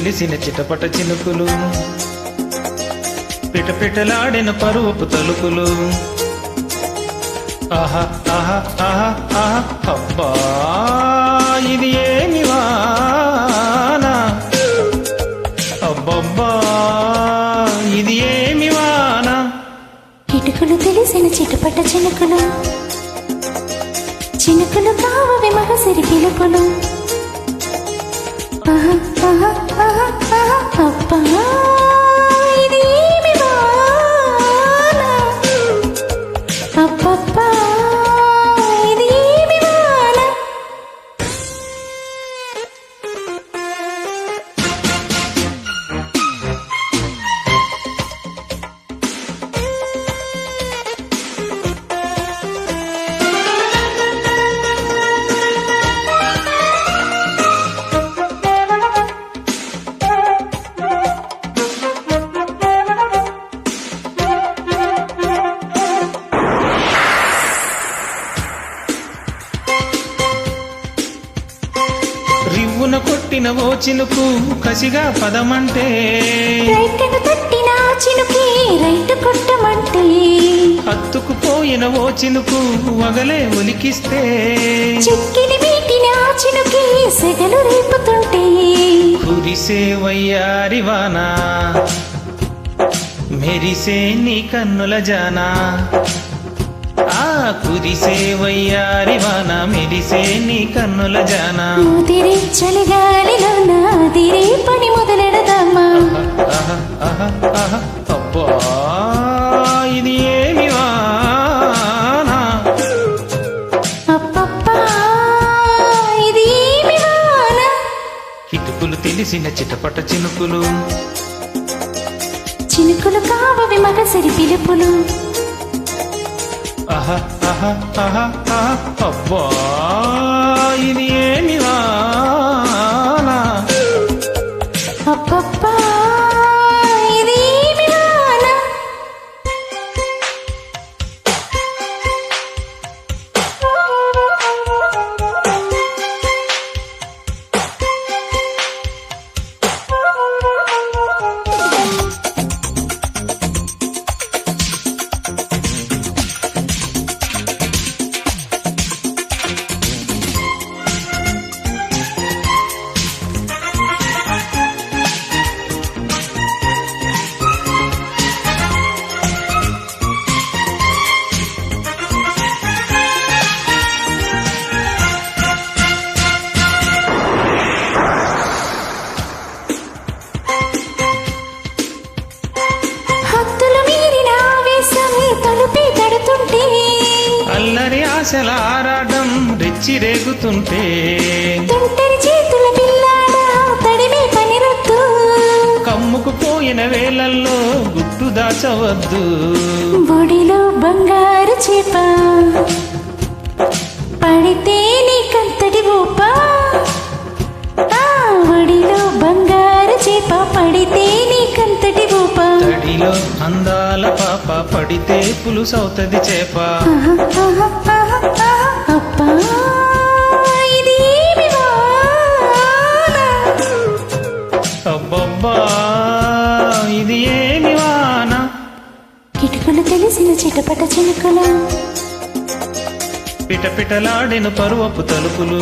తెలిసిన చిటపట చినుకులు, పిటపిటలాడిన పరువపు తలుపులు. ఆహా ఆహా ఆహా ఆహా అబ్బా ఇది ఏమి వాన, అబ్బబ్బా ఇది ఏమి వాన. ఇటుకలు తెలిసిన చిటపట చినుకులు, చినుకులు కావవి మగసిరి పిలుపులు. ఆహా ఆహా ఆహా ఆహా అబ్బా ఇది ఏమి వాన, అబ్బబ్బా ఇది ఏమి వాన. రివ్వున కొట్టిన ఓ చినుకు కసిగా పదమంటే, రైట్ను తట్టిన చినుకి రైట్ కొట్టమంటే, హత్తుకుపోయిన ఓ చినుకు వగలే ఒలికిస్తే, చిక్కిని మీటిన చినుకి సెగలు రేపుతుంటే, కురిసే వయ్యారి వాన మెరిసే నీ కన్నుల జానా. ఆ కురిసే వయ్యారి వాన మెరిసే నీ కన్నుల జానా. ముదిరి చలిగాలిలో నాదిరి పని మొదలెడదామా. ఆహా ఆహా ఆహా అబ్బా ఇది ఏమి వాన, అబ్బబ్బా ఇది ఏమి వాన. కిటుకులు తెలిసిన చిటపట చినుకులు, చినుకులు కావవి మగసిరి పిలుపులు. ఆహా ఆహా ఆహా ఆహా అబ్బా ఇది ఏమి వాన, అబ్బబ్బా ఇది ఏమి వాన. అల్లరి ఆశల ఆరాటం రెచ్చి రేగుతుంటే, తుంటరి చేతుల పిల్లాడా తడిమే పని రద్దు. కమ్ముకు పోయిన వేళల్లో గుట్టు దాచవద్దు. బొడిలో బంగారు చేప పడితే నీకంతటి ఊప. ఒడిలో బంగారు చేప పడితే నీకంతటి ఊప. తడిలో అందాల పాప పడితే పులుసవుతది చేప. అబ్బా ఇది ఏమి వాన, అబ్బబ్బా ఇది ఏమి వాన. కిటుకులు తెలిసిన చిటపట చినుకులు, పిటపిటలాడిన పరువపు తలుపులు.